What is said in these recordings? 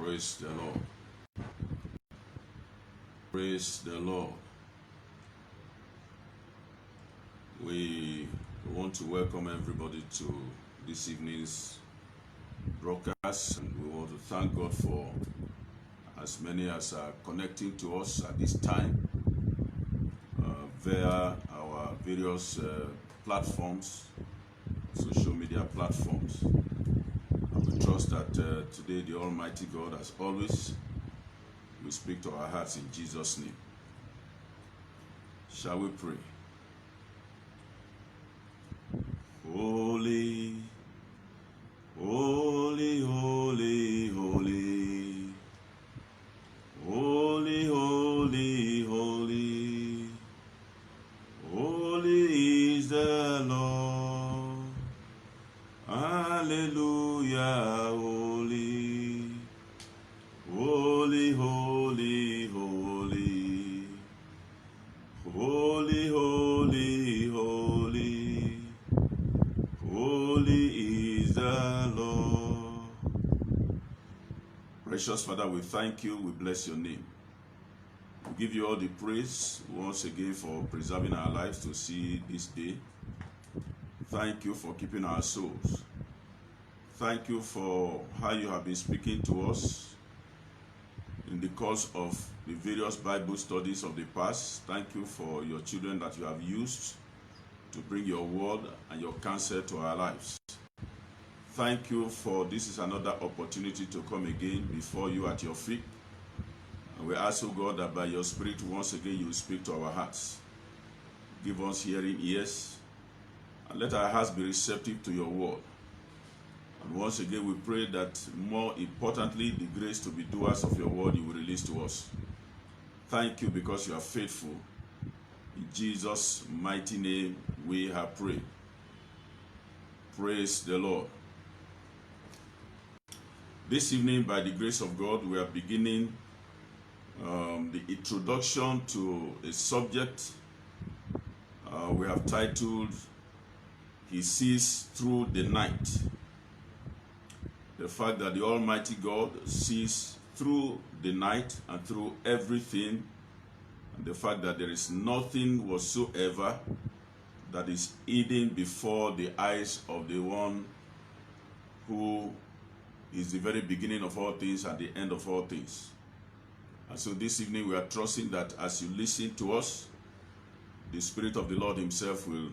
Praise the Lord. Praise the Lord. We want to welcome everybody to this evening's broadcast, and we want to thank God for as many as are connecting to us at this time via our various platforms, social media platforms. And we trust that today the Almighty God, as always, will speak to our hearts in Jesus' name. Shall we pray? Holy, holy, holy, holy, holy, holy, holy, holy is the Lord. Hallelujah, holy, holy, holy, holy, holy, holy, holy, holy is the Lord. Precious Father, we thank you, we bless your name. We give you all the praise once again for preserving our lives to see this day. Thank you for keeping our souls. Thank you for how you have been speaking to us in the course of the various Bible studies of the past. Thank you for your children that you have used to bring your word and your counsel to our lives. Thank you for this is another opportunity to come again before you at your feet. And we ask, O God, that by your Spirit once again you will speak to our hearts. Give us hearing ears, and let our hearts be receptive to your word. And once again we pray that more importantly, the grace to be doers of your word you will release to us. Thank you because you are faithful. In Jesus' mighty name we have prayed. Praise the Lord. This evening, by the grace of God, we are beginning the introduction to a subject we have titled, He Sees Through the Night. The fact that the Almighty God sees through the night and through everything, and the fact that there is nothing whatsoever that is hidden before the eyes of the one who is the very beginning of all things and the end of all things. And so this evening we are trusting that as you listen to us, the Spirit of the Lord himself will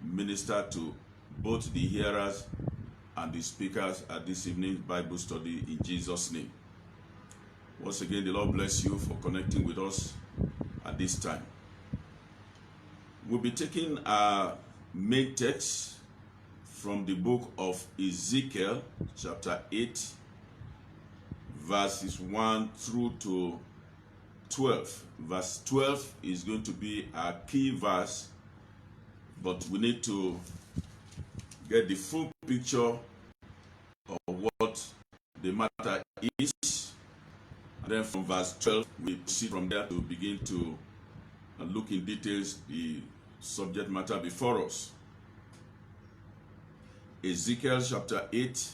minister to both the hearers and the speakers at this evening's Bible study in Jesus' name. Once again, the Lord bless you for connecting with us at this time. We'll be taking our main text from the book of Ezekiel, chapter 8, verses 1 through to 12. Verse 12 is going to be our key verse, but we need to get the full picture of what the matter is. And then from verse 12, we proceed from there to begin to look in details the subject matter before us. Ezekiel chapter 8,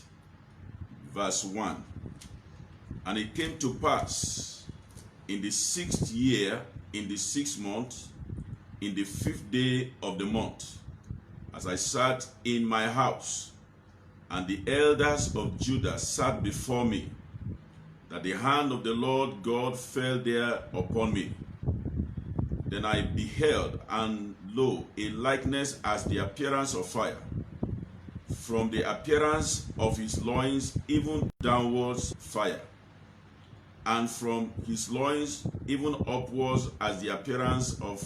verse 1. And it came to pass in the 6th year, in the 6th month, in the 5th day of the month, as I sat in my house, and the elders of Judah sat before me, that the hand of the Lord God fell there upon me. Then I beheld, and lo, a likeness as the appearance of fire, from the appearance of his loins even downwards fire, and from his loins even upwards as the appearance of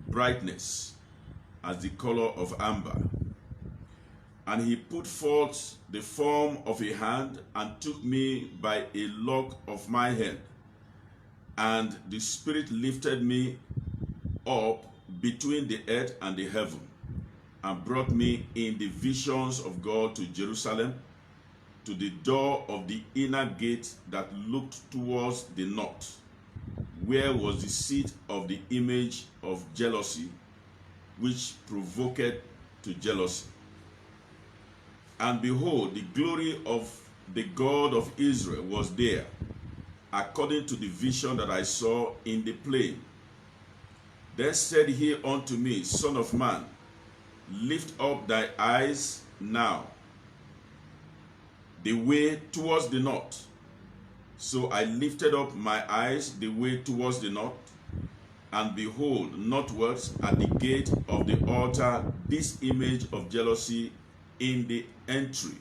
brightness, as the color of amber. And he put forth the form of a hand, and took me by a lock of my hand. And the Spirit lifted me up between the earth and the heaven, and brought me in the visions of God to Jerusalem, to the door of the inner gate that looked towards the north, where was the seat of the image of jealousy, which provoked to jealousy. And behold, the glory of the God of Israel was there, according to the vision that I saw in the plain. Then said he unto me, Son of man, lift up thy eyes now the way towards the north. So I lifted up my eyes the way towards the north, and behold, northwards at the gate of the altar, this image of jealousy in the entry.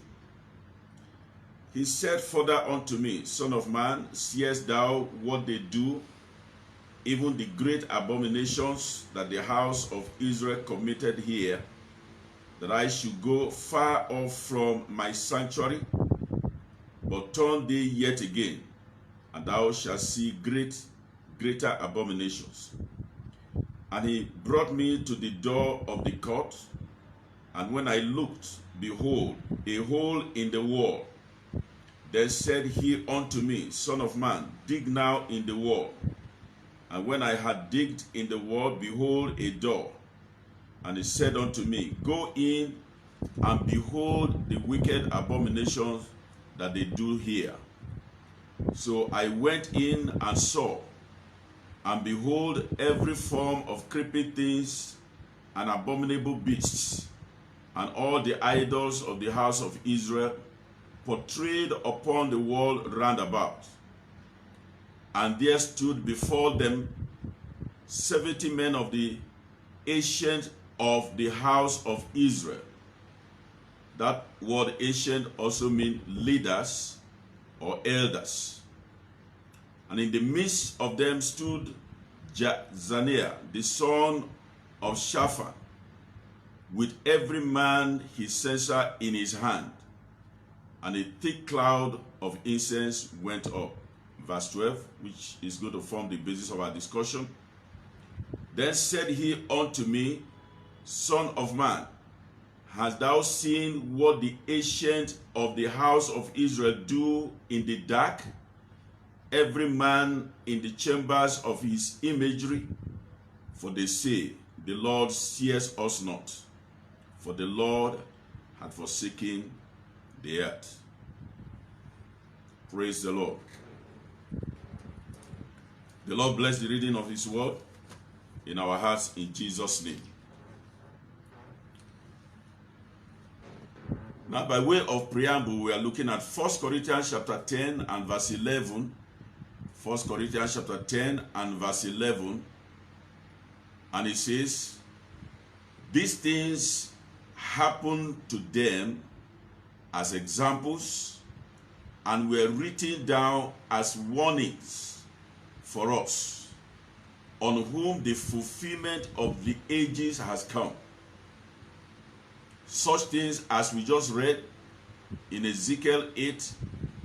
He said further unto me, Son of man, seest thou what they do, even the great abominations that the house of Israel committed here, that I should go far off from my sanctuary? But turn thee yet again, and thou shalt see greater abominations. And he brought me to the door of the court, and when I looked, behold, a hole in the wall. Then said he unto me, Son of man, dig now in the wall. And when I had digged in the wall, behold, a door. And he said unto me, Go in and behold the wicked abominations that they do here. So I went in and saw, and behold, every form of creeping things and abominable beasts, and all the idols of the house of Israel, portrayed upon the wall round about. And there stood before them 70 men of the ancient of the house of Israel. That word ancient also means leaders or elders. And in the midst of them stood Jaazaniah, the son of Shaphan, with every man his censer in his hand. And a thick cloud of incense went up. Verse 12, which is going to form the basis of our discussion. Then said he unto me, Son of man, hast thou seen what the ancient of the house of Israel do in the dark? Every man in the chambers of his imagery? For they say, The Lord sees us not, for the Lord hath forsaken the earth. Praise the Lord. The Lord bless the reading of his word in our hearts in Jesus' name. Now, by way of preamble, we are looking at 1 Corinthians chapter 10 and verse 11. 1 Corinthians chapter 10 and verse 11. And it says, These things happened to them as examples, and were written down as warnings for us, on whom the fulfillment of the ages has come. Such things as we just read in Ezekiel 8,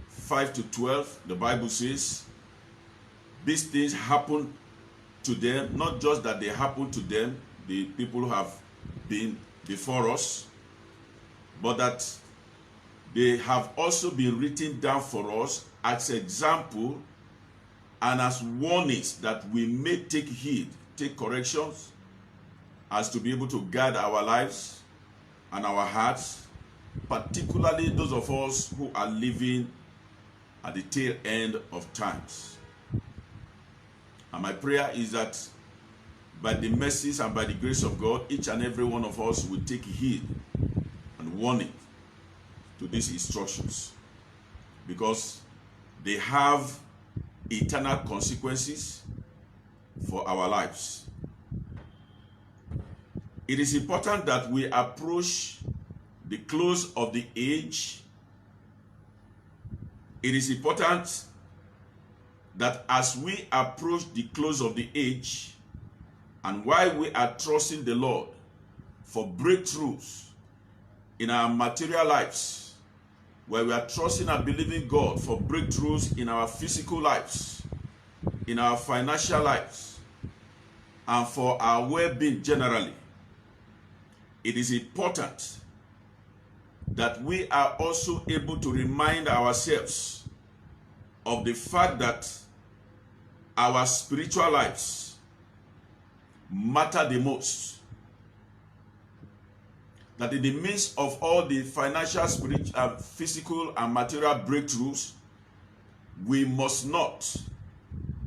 5 to 12, the Bible says, these things happened to them, not just that they happened to them, the people who have been before us, but that they have also been written down for us as example and as warnings that we may take heed, take corrections, as to be able to guide our lives and our hearts, particularly those of us who are living at the tail end of times. And my prayer is that by the mercies and by the grace of God, each and every one of us will take heed and warning to these instructions, because they have eternal consequences for our lives. It is important that we approach the close of the age. It is important that as we approach the close of the age, and while we are trusting the Lord for breakthroughs in our material lives, where we are trusting and believing God for breakthroughs in our physical lives, in our financial lives, and for our well-being generally, it is important that we are also able to remind ourselves of the fact that our spiritual lives matter the most. That in the midst of all the financial, spiritual, physical, and material breakthroughs, we must not,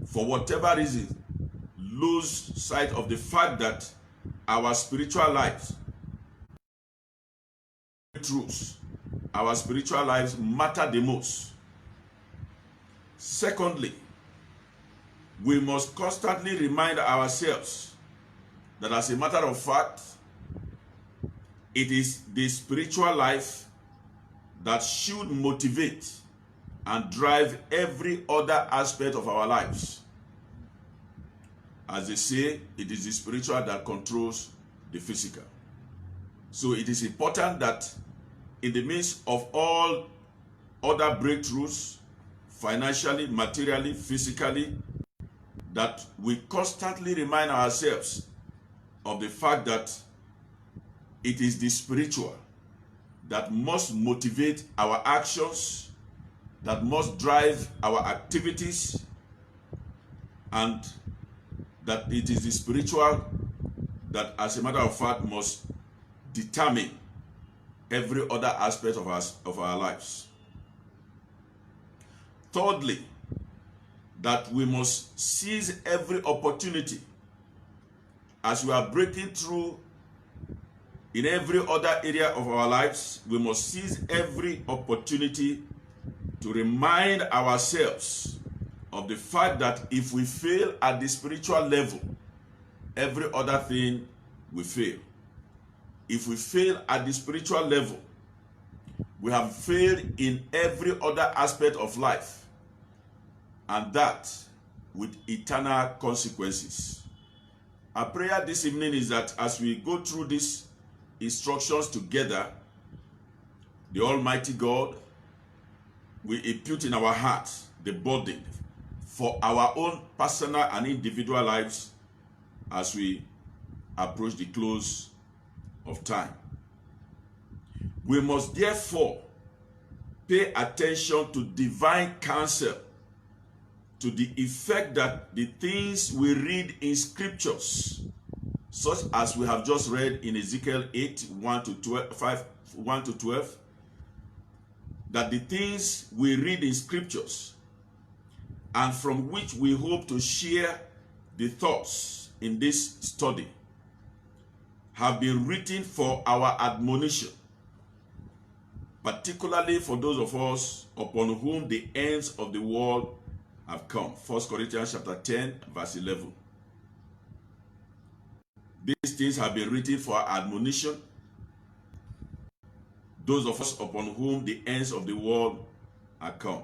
for whatever reason, lose sight of the fact that our spiritual lives, truths, our spiritual lives matter the most. Secondly, we must constantly remind ourselves that, as a matter of fact, it is the spiritual life that should motivate and drive every other aspect of our lives. As they say, it is the spiritual that controls the physical. So it is important that in the midst of all other breakthroughs, financially, materially, physically, that we constantly remind ourselves of the fact that it is the spiritual that must motivate our actions, that must drive our activities, and that it is the spiritual that, as a matter of fact, must determine every other aspect of our lives. Thirdly, that we must seize every opportunity as we are breaking through in every other area of our lives. We must seize every opportunity to remind ourselves of the fact that if we fail at the spiritual level, every other thing will fail. If we fail at the spiritual level, we have failed in every other aspect of life, and that with eternal consequences. Our prayer this evening is that as we go through these instructions together, the Almighty God will impute in our hearts the burden for our own personal and individual lives as we approach the close of time. We must therefore pay attention to divine counsel, to the effect that the things we read in scriptures, such as we have just read in Ezekiel 8, 1 to 12, that the things we read in scriptures and from which we hope to share the thoughts in this study have been written for our admonition, particularly for those of us upon whom the ends of the world have come. 1 Corinthians chapter 10, verse 11. These things have been written for our admonition, those of us upon whom the ends of the world are come.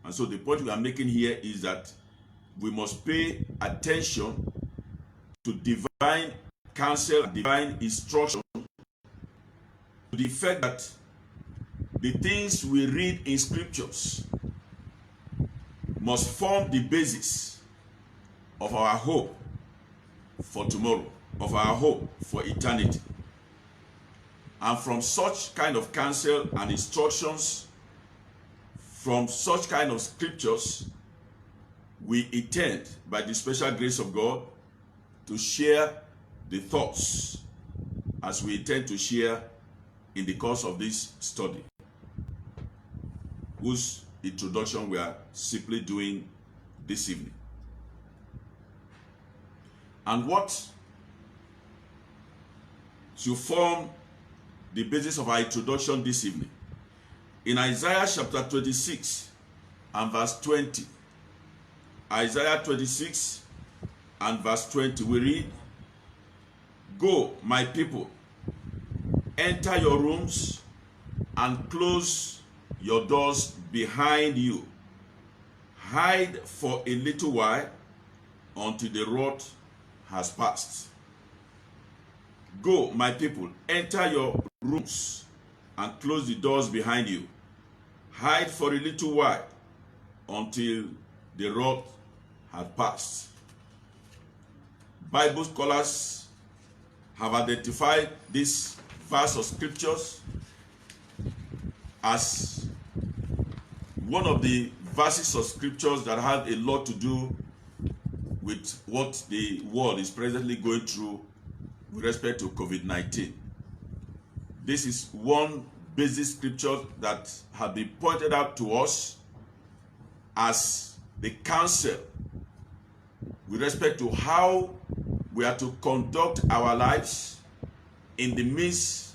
And so the point we are making here is that we must pay attention to divine counsel, divine instruction, to the effect that the things we read in scriptures must form the basis of our hope for tomorrow, of our hope for eternity. And from such kind of counsel and instructions, from such kind of scriptures, we intend, by the special grace of God, to share the thoughts as we intend to share in the course of this study, whose introduction we are simply doing this evening. And what should form the basis of our introduction this evening? In Isaiah chapter 26 and verse 20, Isaiah 26 and verse 20, we read, "Go, my people, enter your rooms and close your doors behind you. Hide for a little while until the wrath has passed." Go, my people, enter your rooms and close the doors behind you. Hide for a little while until the wrath has passed. Bible scholars have identified this verse of scriptures as one of the verses of scriptures that have a lot to do with what the world is presently going through with respect to COVID-19. This is one basic scripture that has been pointed out to us as the council with respect to how we are to conduct our lives in the midst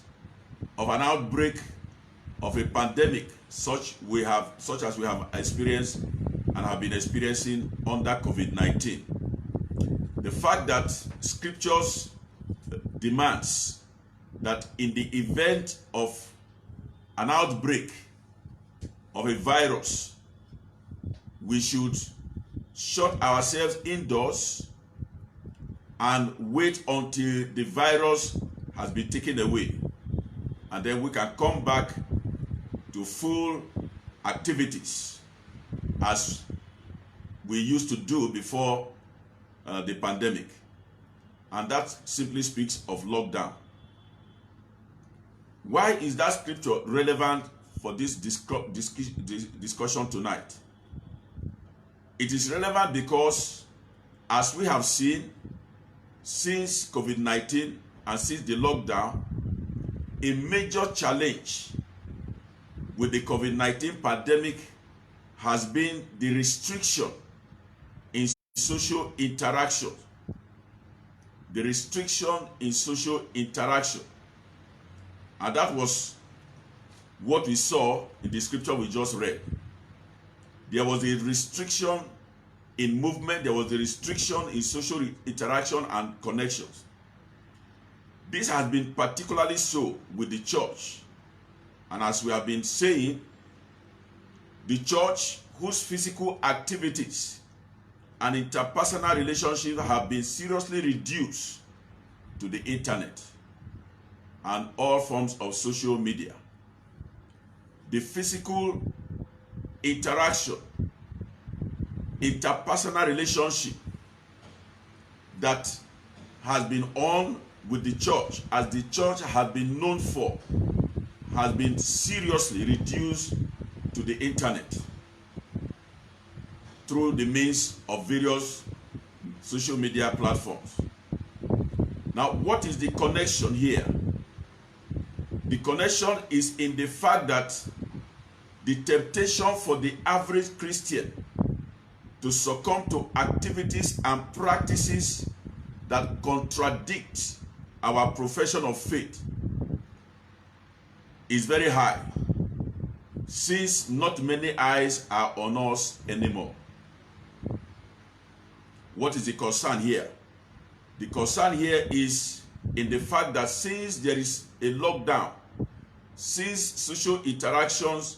of an outbreak of a pandemic such as we have experienced and have been experiencing under COVID-19. The fact that scriptures demands that in the event of an outbreak of a virus, we should shut ourselves indoors and wait until the virus has been taken away, and then we can come back to full activities as we used to do before the pandemic. And that simply speaks of lockdown. Why is that scripture relevant for this discussion tonight? It is relevant because, as we have seen, since COVID-19 and since the lockdown, a major challenge with the COVID-19 pandemic has been the restriction in social interaction. The restriction in social interaction. And that was what we saw in the scripture we just read. There was a restriction in movement, there was a restriction in social interaction and connections. This has been particularly so with the church. And as we have been saying, the church whose physical activities and interpersonal relationships have been seriously reduced to the internet and all forms of social media. The physical interaction, interpersonal relationship that has been on with the church, as the church has been known for, has been seriously reduced to the internet through the means of various social media platforms. Now, what is the connection here? The connection is in the fact that the temptation for the average Christian to succumb to activities and practices that contradict our profession of faith is very high, since not many eyes are on us anymore. What is the concern here? The concern here is in the fact that since there is a lockdown, since social interactions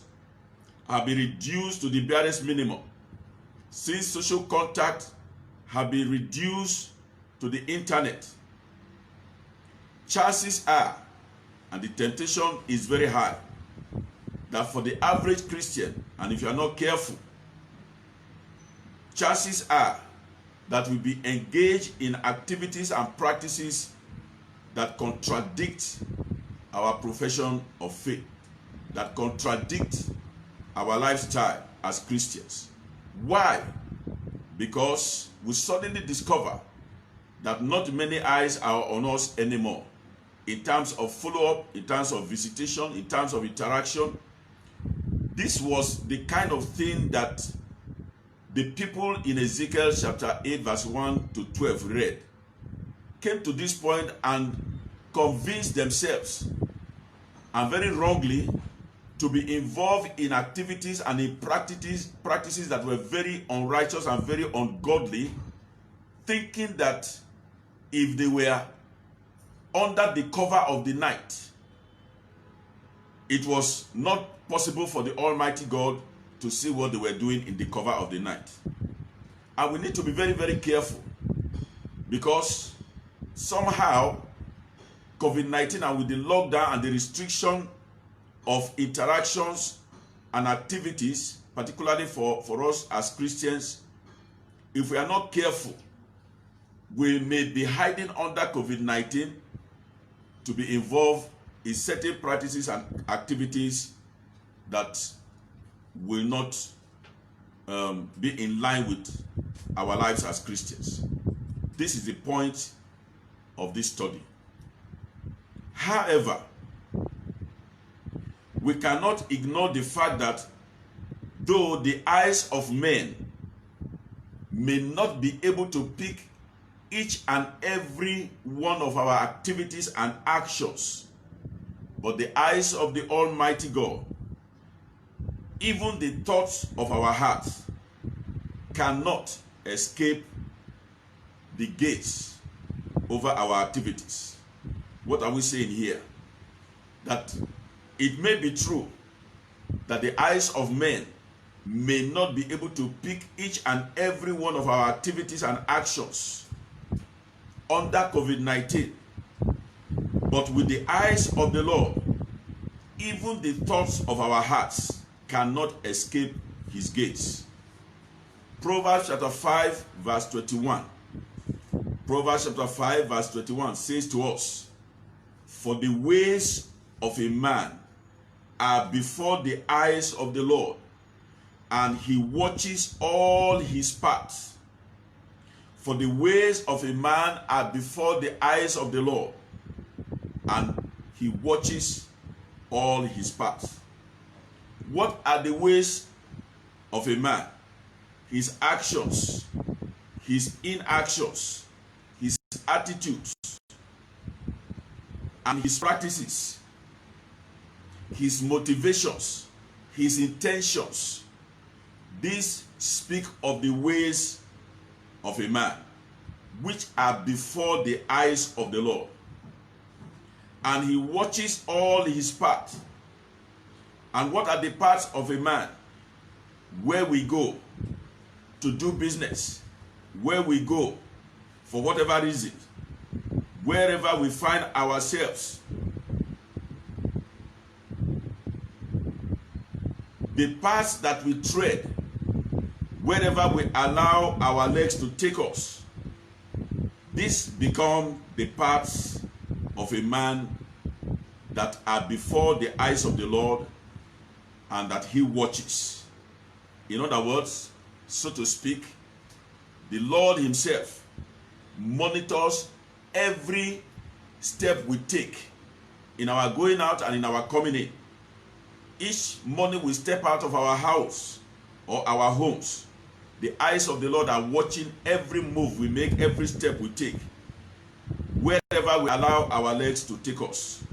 have been reduced to the barest minimum, since social contact have been reduced to the internet, chances are, and the temptation is very high, that for the average Christian, and if you are not careful, chances are that we'll be engaged in activities and practices that contradict our profession of faith, that contradict our lifestyle as Christians. Why? Because we suddenly discover that not many eyes are on us anymore in terms of follow-up, in terms of visitation, in terms of interaction. This was the kind of thing that the people in Ezekiel chapter 8 verse 1 to 12 read, came to this point and convinced themselves, and very wrongly, to be involved in activities and in practices that were very unrighteous and very ungodly, thinking that if they were under the cover of the night, it was not possible for the Almighty God to see what they were doing in the cover of the night. And we need to be very, very careful, because somehow COVID-19 and with the lockdown and the restriction of interactions and activities, particularly for us as Christians, if we are not careful, we may be hiding under COVID-19 to be involved in certain practices and activities that will not be in line with our lives as Christians. This is the point of this study. However, we cannot ignore the fact that though the eyes of men may not be able to pick each and every one of our activities and actions, but the eyes of the Almighty God, even the thoughts of our hearts, cannot escape the gates over our activities. What are we saying here? That it may be true that the eyes of men may not be able to pick each and every one of our activities and actions under COVID-19, but with the eyes of the Lord, even the thoughts of our hearts cannot escape his gates. Proverbs chapter 5 verse 21. Proverbs chapter 5 verse 21 says to us, "For the ways of a man are before the eyes of the Lord, and he watches all his paths." For the ways of a man are before the eyes of the Lord, and he watches all his paths. What are the ways of a man? His actions, his inactions, his attitudes, and his practices, his motivations, his intentions. These speak of the ways of a man, which are before the eyes of the Lord. And he watches all his paths. And what are the paths of a man? Where we go to do business, where we go for whatever reason, wherever we find ourselves. The paths that we tread, wherever we allow our legs to take us, these become the paths of a man that are before the eyes of the Lord and that he watches. In other words, so to speak, the Lord himself monitors every step we take in our going out and in our coming in. Each morning we step out of our house or our homes, the eyes of the Lord are watching every move we make, every step we take. Wherever we allow our legs to take us,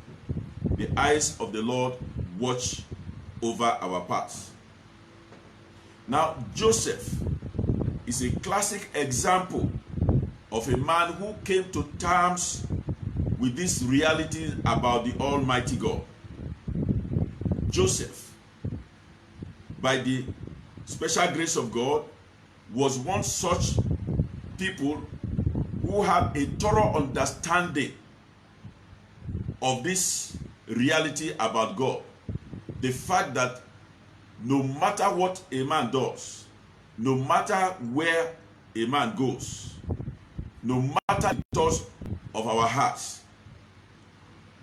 the eyes of the Lord watch over our paths. Now, Joseph is a classic example of a man who came to terms with this reality about the Almighty God. Joseph, by the special grace of God, was one such people who have a thorough understanding of this reality about God. The fact that no matter what a man does, no matter where a man goes, no matter the thoughts of our hearts,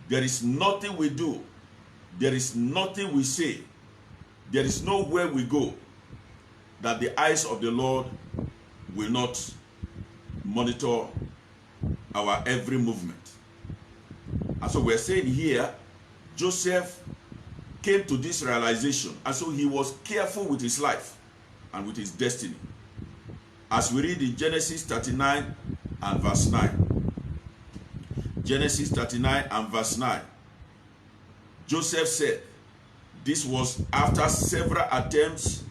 there is nothing we do, there is nothing we say, there is nowhere we go that the eyes of the Lord will not monitor our every movement. And so we're saying here, Joseph came to this realization, and so he was careful with his life and with his destiny. As we read in Genesis 39 and verse 9. Genesis 39 and verse 9. Joseph said, this was after several attempts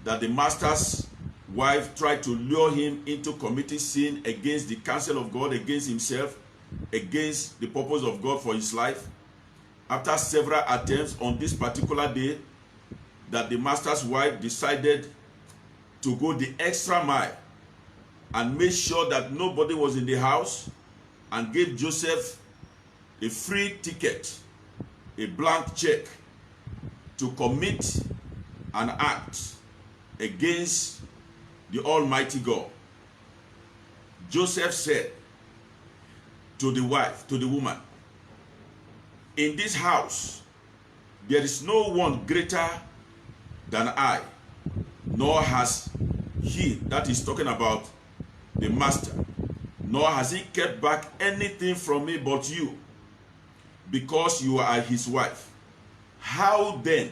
that the master's wife tried to lure him into committing sin against the counsel of God, against himself, against the purpose of God for his life. After several attempts, on this particular day, that the master's wife decided to go the extra mile and make sure that nobody was in the house, and gave Joseph a free ticket, a blank check, to commit an act against the Almighty God. Joseph said to the wife, to the woman, in this house there is no one greater than I, nor has he, that is talking about the master, nor has he kept back anything from me but you, because you are his wife. How then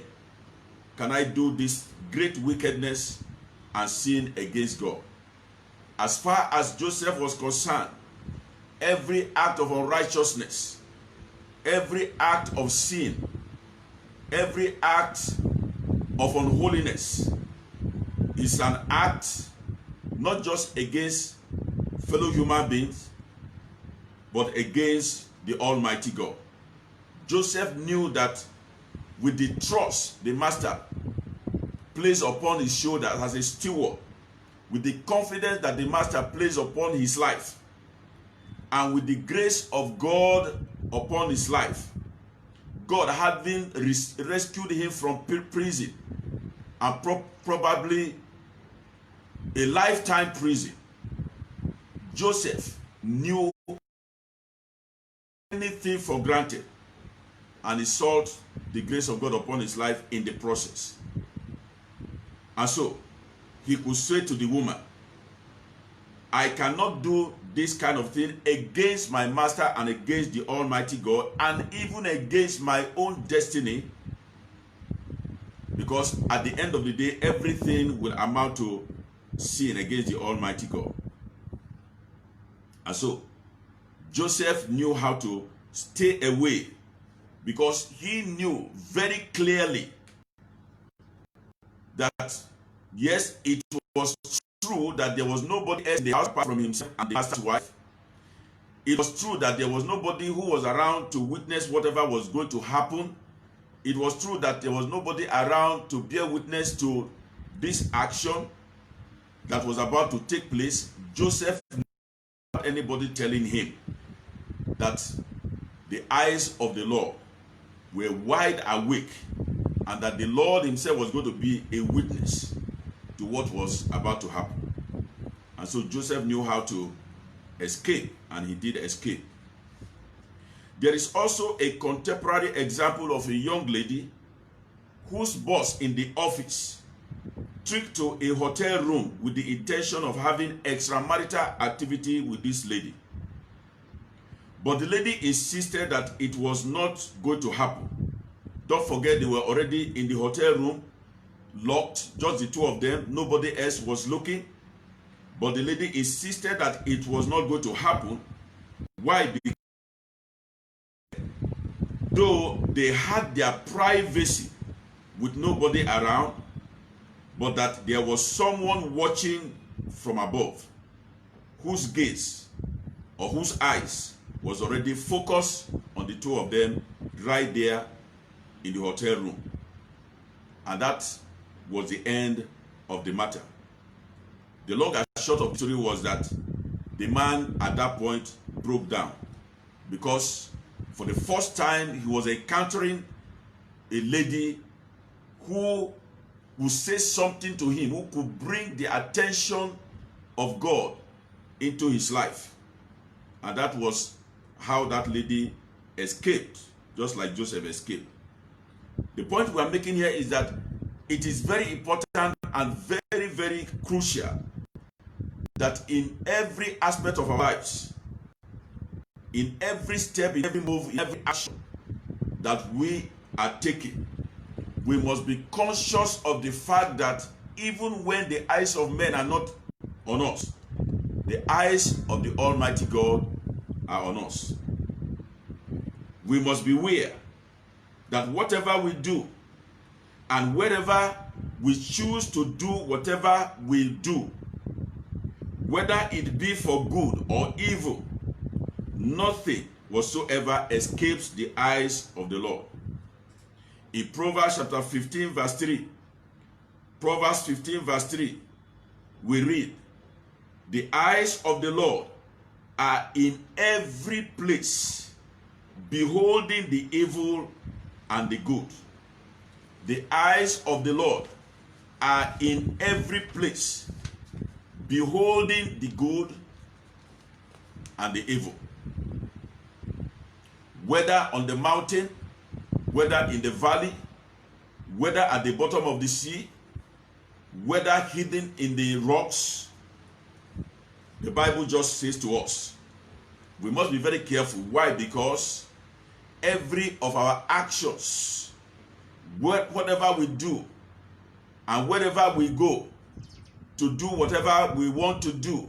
can I do this great wickedness and sin against God. As far as Joseph was concerned, every act of unrighteousness, every act of sin, every act of unholiness is an act not just against fellow human beings, but against the Almighty God. Joseph knew that with the trust the master placed upon his shoulder as a steward, with the confidence that the master placed upon his life, and with the grace of God upon his life, God having rescued him from prison, and probably a lifetime prison, Joseph knew anything for granted, and he sought the grace of God upon his life in the process. And so he could say to the woman, I cannot do this kind of thing against my master and against the Almighty God, and even against my own destiny, because at the end of the day, everything will amount to sin against the Almighty God. And so Joseph knew how to stay away, because he knew very clearly that yes, it was true that there was nobody else in the house apart from himself and the master's wife. It was true that there was nobody who was around to witness whatever was going to happen. It was true that there was nobody around to bear witness to this action that was about to take place. Joseph did not have anybody telling him that the eyes of the Lord were wide awake, and that the Lord himself was going to be a witness to what was about to happen. And so Joseph knew how to escape, and he did escape. There is also a contemporary example of a young lady whose boss in the office took to a hotel room with the intention of having extramarital activity with this lady. But the lady insisted that it was not going to happen. Don't forget, they were already in the hotel room, locked, just the two of them, nobody else was looking. But the lady insisted that it was not going to happen. Why? Because though they had their privacy with nobody around, but that there was someone watching from above, whose gaze or whose eyes was already focused on the two of them right there in the hotel room. And that was the end of the matter. The long and short of the story was that the man at that point broke down, because for the first time he was encountering a lady who would say something to him, who could bring the attention of God into his life. And that was how that lady escaped, just like Joseph escaped. The point we are making here is that it is very important and very, very crucial that in every aspect of our lives, in every step, in every move, in every action that we are taking, we must be conscious of the fact that even when the eyes of men are not on us, the eyes of the Almighty God are on us. We must beware that whatever we do and wherever we choose to do whatever we do, whether it be for good or evil, nothing whatsoever escapes the eyes of the Lord. In Proverbs chapter 15 verse 3, Proverbs 15 verse 3, we read, the eyes of the Lord are in every place, beholding the evil and the good. The eyes of the Lord are in every place, beholding the good and the evil. Whether on the mountain, whether in the valley, whether at the bottom of the sea, whether hidden in the rocks, the Bible just says to us, we must be very careful. Why? Because every of our actions, whatever we do, And wherever we go to do whatever we want to do,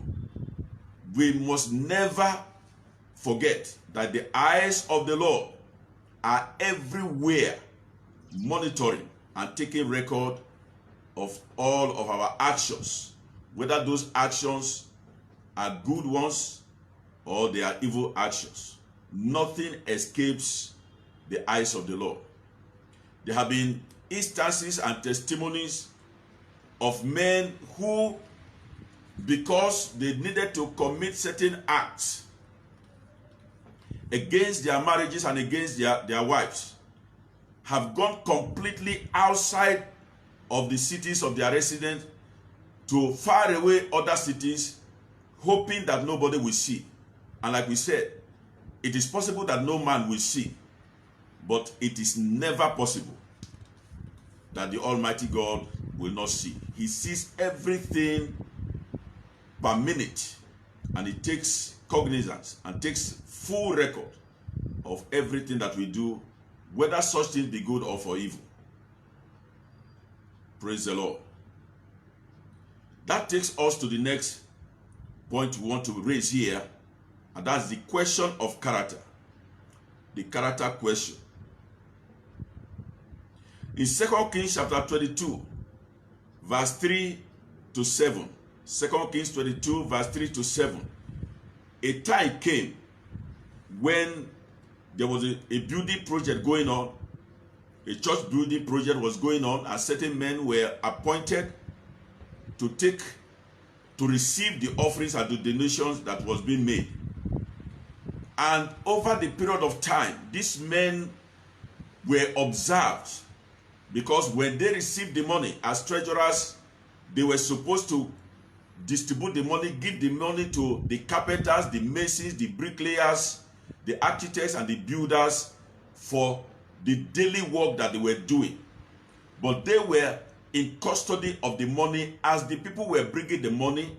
we must never forget that the eyes of the Lord are everywhere, monitoring and taking record of all of our actions, whether those actions are good ones or they are evil actions. Nothing escapes the eyes of the Lord. There have been instances and testimonies of men who, because they needed to commit certain acts against their marriages and against their wives, have gone completely outside of the cities of their residence to far away other cities, hoping that nobody will see. And like we said, it is possible that no man will see, but it is never possible that the Almighty God will not see. He sees everything per minute, and he takes cognizance and takes full record of everything that we do, whether such things be good or for evil. Praise the Lord. That takes us to the next point we want to raise here, and that's the question of character. The character question. In 2 Kings chapter 22, verse 3 to 7, 2 Kings 22, verse 3 to 7, a time came when there was a building project going on, a church building project was going on, and certain men were appointed to receive the offerings and the donations that was being made. And over the period of time, these men were observed, because when they received the money as treasurers, they were supposed to distribute the money, give the money to the carpenters, the masons, the bricklayers, the architects, and the builders for the daily work that they were doing. But they were in custody of the money as the people were bringing the money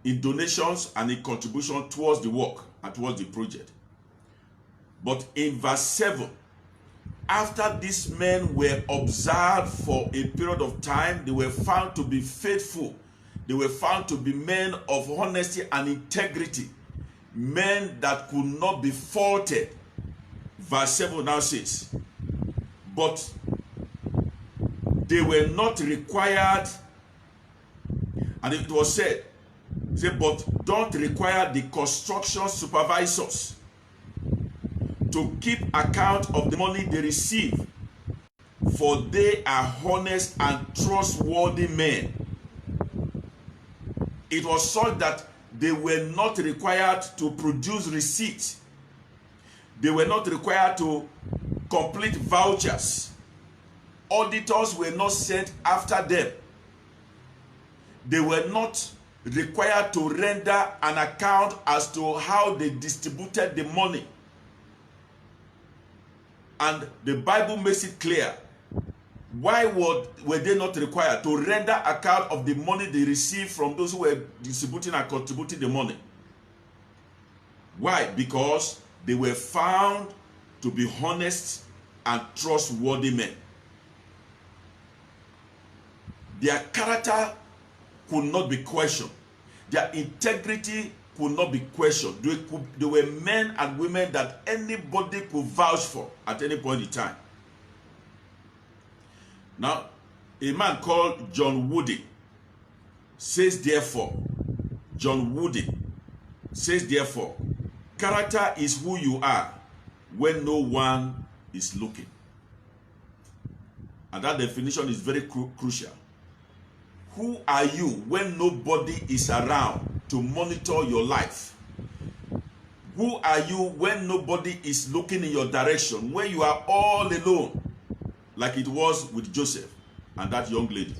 in donations and in contribution towards the work and towards the project. But in verse 7, after these men were observed for a period of time, they were found to be faithful. They were found to be men of honesty and integrity, men that could not be faulted. Verse 7 now says, but they were not required, and it was said, but don't require the construction supervisors to keep account of the money they receive, for they are honest and trustworthy men. It was such that they were not required to produce receipts. They were not required to complete vouchers. Auditors were not sent after them. They were not required to render an account as to how they distributed the money. And the Bible makes it clear. Why were they not required to render account of the money they received from those who were distributing and contributing the money? Why? Because they were found to be honest and trustworthy men. Their character could not be questioned. Their integrity could not be questioned. They were men and women that anybody could vouch for at any point in time. Now, a man called John Woody says, therefore, character is who you are when no one is looking. And that definition is very crucial. Who are you when nobody is around to monitor your life? Who are you when nobody is looking in your direction, when you are all alone, like it was with Joseph and that young lady?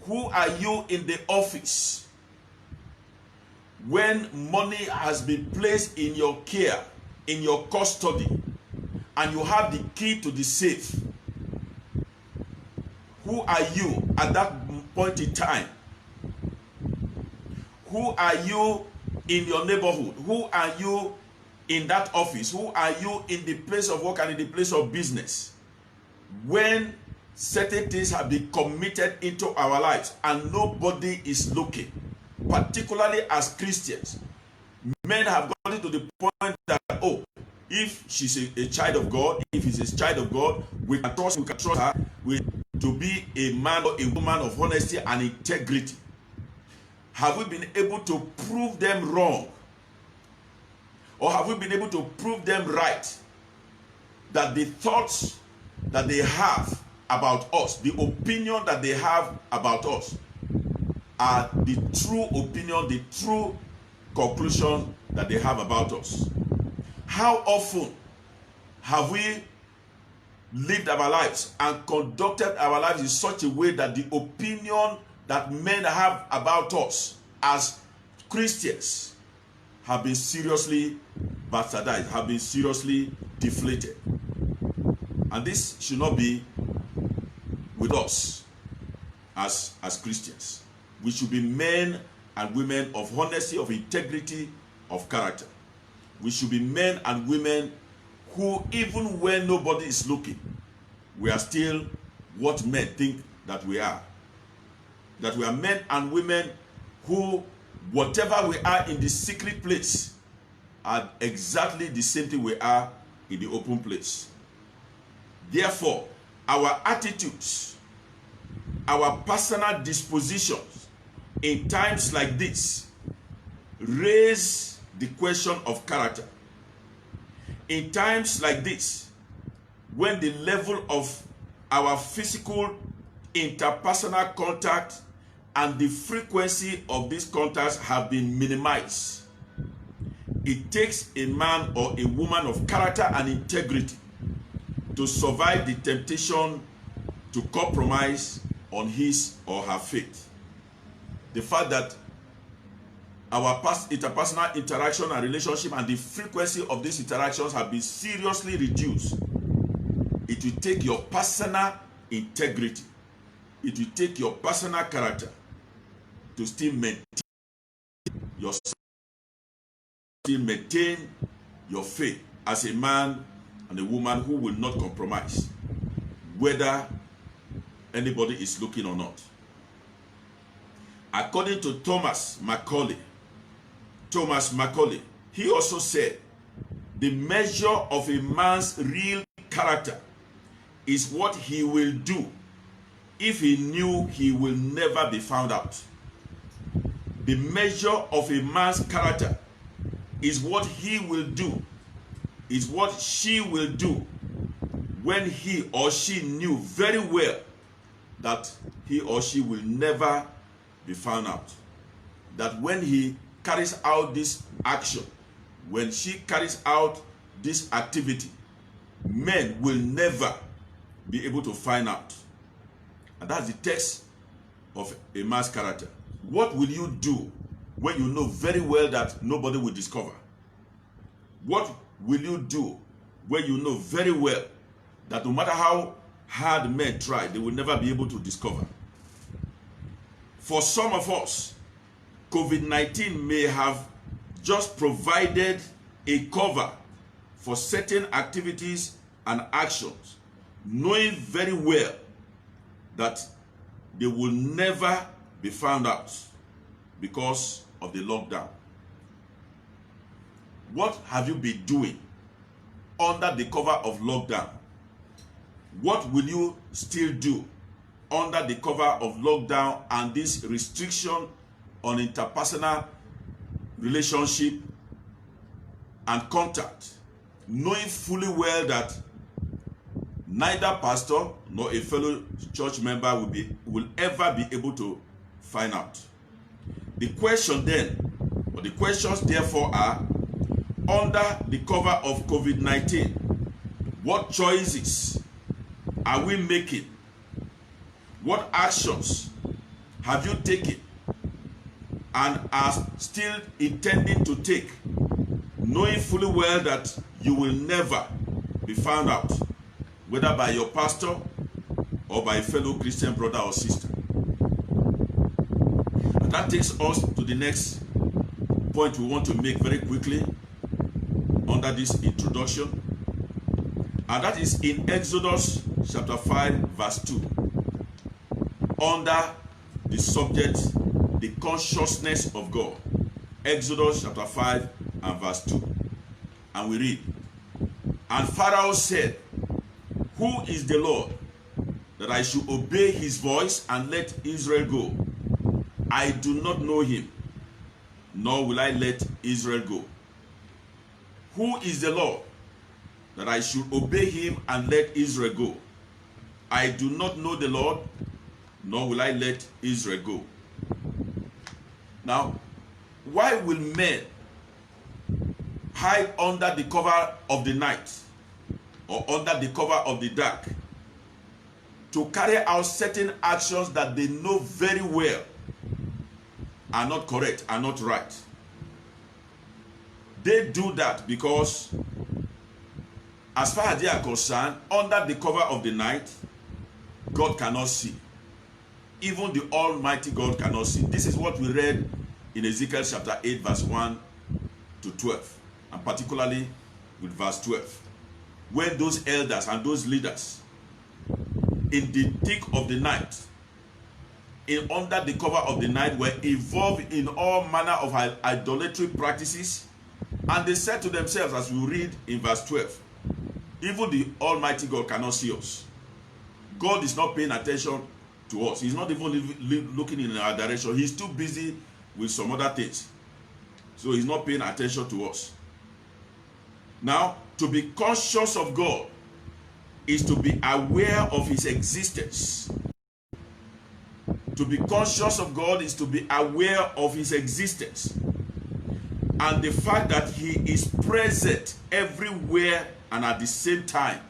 Who are you in the office when money has been placed in your care, in your custody, and you have the key to the safe? Who are you at that point in time? Who are you in your neighborhood? Who are you in that office? Who are you in the place of work and in the place of business when certain things have been committed into our lives and nobody is looking, particularly as Christians. Men have gotten to the point that, oh, if she's a child of God, if he's a child of God, we can trust her to be a man or a woman of honesty and integrity. Have we been able to prove them wrong? Or have we been able to prove them right? That the thoughts that they have about us, the opinion that they have about us, are the true opinion, the true conclusion that they have about us. How often have we lived our lives and conducted our lives in such a way that the opinion that men have about us as Christians have been seriously bastardized, have been seriously deflated? And this should not be with us as Christians. We should be men and women of honesty, of integrity, of character. We should be men and women who, even when nobody is looking, we are still what men think that we are. That we are men and women who, whatever we are in the secret place, are exactly the same thing we are in the open place. Therefore, our attitudes, our personal dispositions in times like this raise the question of character. In times like this, when the level of our physical interpersonal contact and the frequency of these contacts have been minimized, it takes a man or a woman of character and integrity to survive the temptation to compromise on his or her faith. The fact that our interpersonal interaction and relationship and the frequency of these interactions have been seriously reduced. It will take your personal integrity, it will take your personal character to still maintain your faith as a man and a woman who will not compromise, whether anybody is looking or not. According to Thomas Macaulay, he also said, the measure of a man's real character is what he will do if he knew he will never be found out. The measure of a man's character is what he will do, is what she will do when he or she knew very well that he or she will never be found out. That when he carries out this action, when she carries out this activity, men will never be able to find out. And that's the test of a man's character. What will you do when you know very well that nobody will discover? What will you do when you know very well that no matter how hard men try, they will never be able to discover? For some of us, COVID-19 may have just provided a cover for certain activities and actions, knowing very well that they will never be found out because of the lockdown. What have you been doing under the cover of lockdown? What will you still do under the cover of lockdown and this restriction on interpersonal relationship and contact, knowing fully well that neither pastor nor a fellow church member will ever be able to find out? The question then, or the questions therefore are, under the cover of COVID-19, what choices are we making? What actions have you taken and are still intending to take, knowing fully well that you will never be found out, whether by your pastor or by a fellow Christian brother or sister? And that takes us to the next point we want to make very quickly under this introduction, and that is in Exodus chapter 5, verse 2, under the subject, the consciousness of God. Exodus chapter 5 and verse 2. And we read, "And Pharaoh said, Who is the Lord, that I should obey his voice and let Israel go? I do not know him, nor will I let Israel go. Who is the Lord, that I should obey him and let Israel go? I do not know the Lord, nor will I let Israel go." Now, why will men hide under the cover of the night or under the cover of the dark to carry out certain actions that they know very well are not correct, are not right? They do that because, as far as they are concerned, under the cover of the night, God cannot see. Even the Almighty God cannot see. This is what we read in Ezekiel chapter 8, verse 1 to 12, and particularly with verse 12. When those elders and those leaders, in the thick of the night, in under the cover of the night, were involved in all manner of idolatry practices, and they said to themselves, as we read in verse 12, even the Almighty God cannot see us. God is not paying attention to us. He's not even looking in our direction. He's too busy with some other things. So he's not paying attention to us. Now, to be conscious of God is to be aware of his existence. To be conscious of God is to be aware of his existence and the fact that he is present everywhere and at the same time.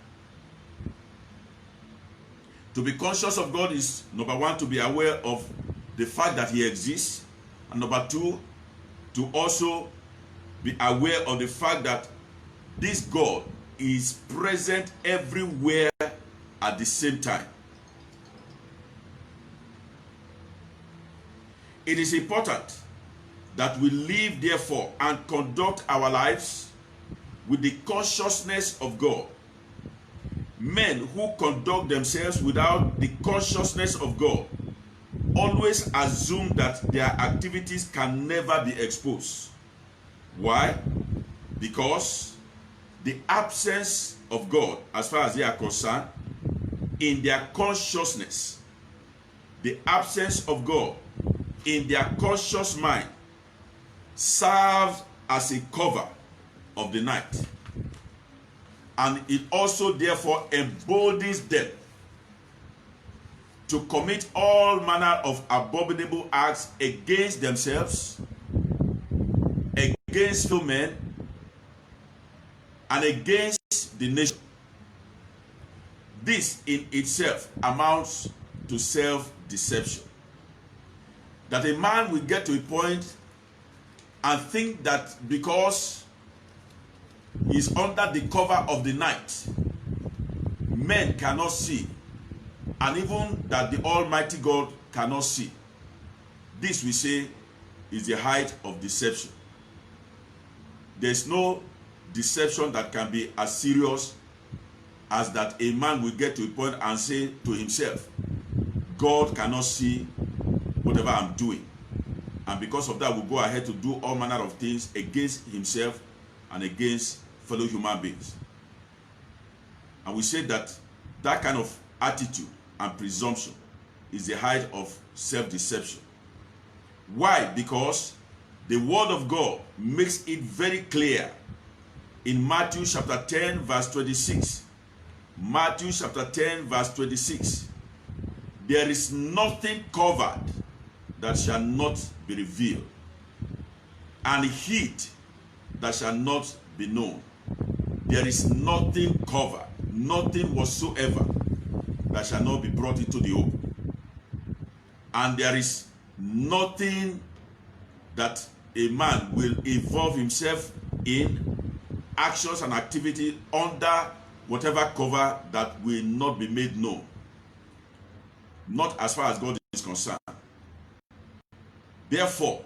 To be conscious of God is, number one, to be aware of the fact that he exists, and number two, to also be aware of the fact that this God is present everywhere at the same time. It is important that we live, therefore, and conduct our lives with the consciousness of God. Men who conduct themselves without the consciousness of God always assume that their activities can never be exposed. Why? Because the absence of God, as far as they are concerned, in their consciousness, the absence of God in their conscious mind serves as a cover of the night. And it also therefore emboldens them to commit all manner of abominable acts against themselves, against fellow men, and against the nation. This in itself amounts to self-deception. That a man will get to a point and think that because he's under the cover of the night, men cannot see, and even that the Almighty God cannot see. This, we say, is the height of deception. There's no deception that can be as serious as that a man will get to a point and say to himself, God cannot see whatever I'm doing. And because of that, we'll go ahead to do all manner of things against himself and against fellow human beings. And we say that that kind of attitude and presumption is the height of self-deception. Why? Because the word of God makes it very clear in Matthew chapter 10 verse 26. Matthew chapter 10 verse 26. There is nothing covered that shall not be revealed, and hid that shall not be known. There is nothing covered, nothing whatsoever that shall not be brought into the open. And there is nothing that a man will involve himself in, actions and activity under whatever cover, that will not be made known. Not as far as God is concerned. Therefore,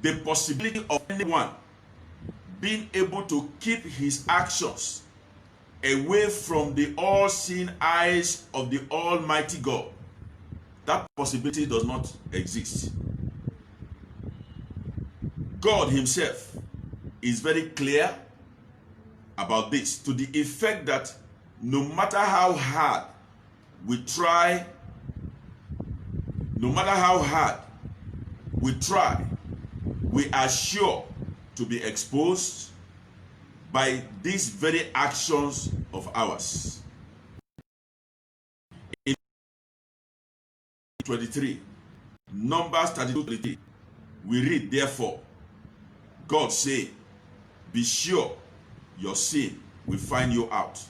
the possibility of anyone being able to keep his actions away from the all-seeing eyes of the Almighty God. That possibility does not exist. God himself is very clear about this, to the effect that no matter how hard we try, we are sure to be exposed by these very actions of ours. In 23, Numbers 32:23, we read, therefore, God say, be sure your sin will find you out.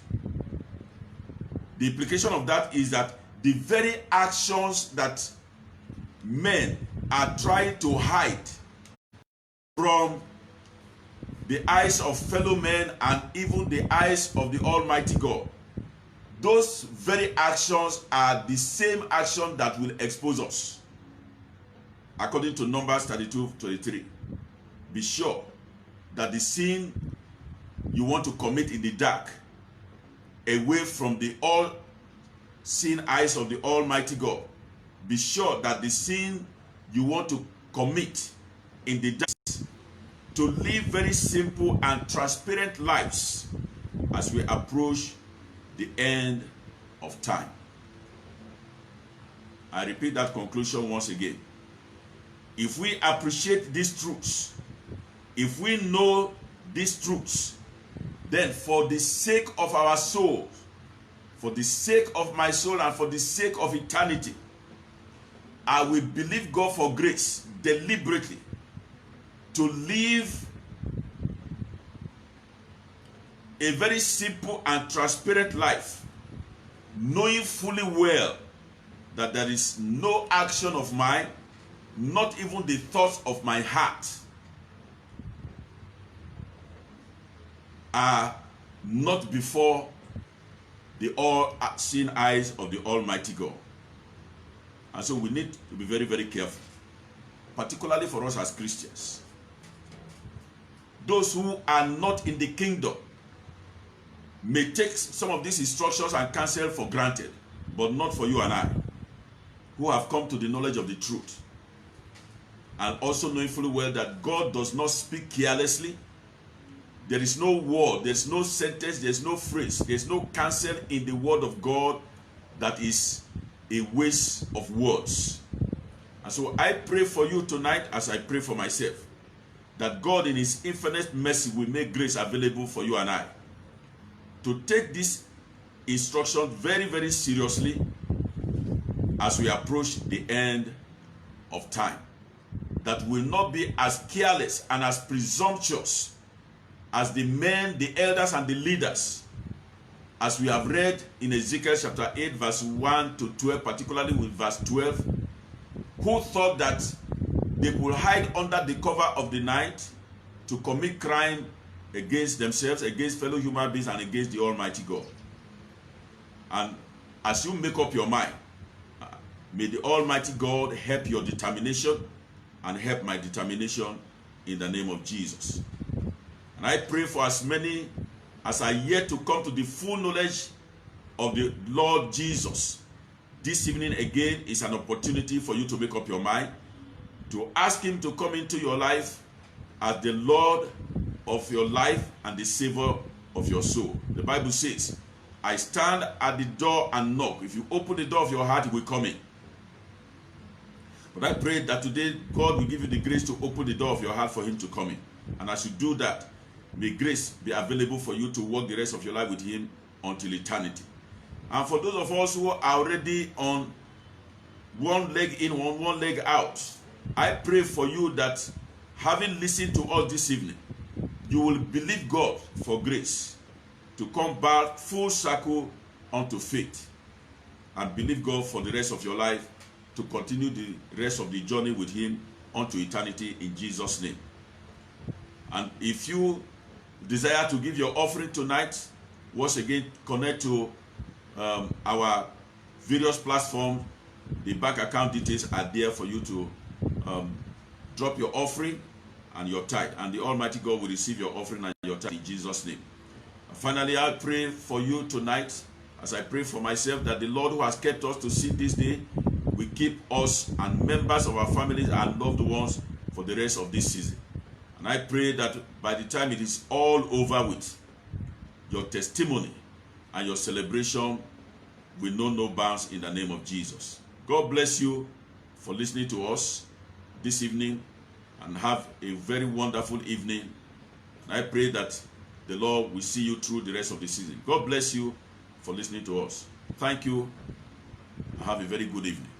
The implication of that is that the very actions that men are trying to hide from the eyes of fellow men and even the eyes of the Almighty God, those very actions are the same action that will expose us. According to Numbers 32:23, be sure that the sin you want to commit in the dark, away from the all-seeing eyes of the Almighty God, be sure that the sin you want to commit in the dark, to live very simple and transparent lives as we approach the end of time. I repeat that conclusion once again. If we appreciate these truths, if we know these truths, then for the sake of our soul, for the sake of my soul and for the sake of eternity, I will believe God for grace deliberately to live a very simple and transparent life, knowing fully well that there is no action of mine, not even the thoughts of my heart, are not before the all-seeing eyes of the Almighty God. And so we need to be very, very careful, particularly for us as Christians. Those who are not in the kingdom may take some of these instructions and counsel for granted, but not for you and I, who have come to the knowledge of the truth, and also knowing fully well that God does not speak carelessly. There is no word, there's no sentence, there's no phrase, there's no counsel in the word of God that is a waste of words. And so I pray for you tonight, as I pray for myself, that God in his infinite mercy will make grace available for you and I to take this instruction very, very seriously as we approach the end of time. That will not be as careless and as presumptuous as the men, the elders, and the leaders, as we have read in Ezekiel chapter 8, verse 1 to 12, particularly with verse 12, who thought that they could hide under the cover of the night to commit crime against themselves, against fellow human beings, and against the Almighty God. And as you make up your mind, may the Almighty God help your determination and help my determination in the name of Jesus. And I pray for as many as are yet to come to the full knowledge of the Lord Jesus. This evening again is an opportunity for you to make up your mind, to ask him to come into your life as the Lord of your life and the Savior of your soul. The Bible says, I stand at the door and knock. If you open the door of your heart, he will come in. But I pray that today God will give you the grace to open the door of your heart for him to come in. And as you do that, may grace be available for you to walk the rest of your life with him until eternity. And for those of us who are already on one leg in, one leg out, I pray for you that, having listened to us this evening, you will believe God for grace to come back full circle unto faith, and believe God for the rest of your life to continue the rest of the journey with him unto eternity in Jesus' name. And if you desire to give your offering tonight, once again, connect to our various platforms. The bank account details are there for you to drop your offering and your tithe, and the Almighty God will receive your offering and your tithe in Jesus' name. Finally, I pray for you tonight, as I pray for myself, that the Lord who has kept us to see this day will keep us and members of our families and loved ones for the rest of this season. And I pray that by the time it is all over with, your testimony and your celebration will know no bounds in the name of Jesus. God bless you for listening to us this evening, and have a very wonderful evening. And I pray that the Lord will see you through the rest of the season. God bless you for listening to us. Thank you. Have a very good evening.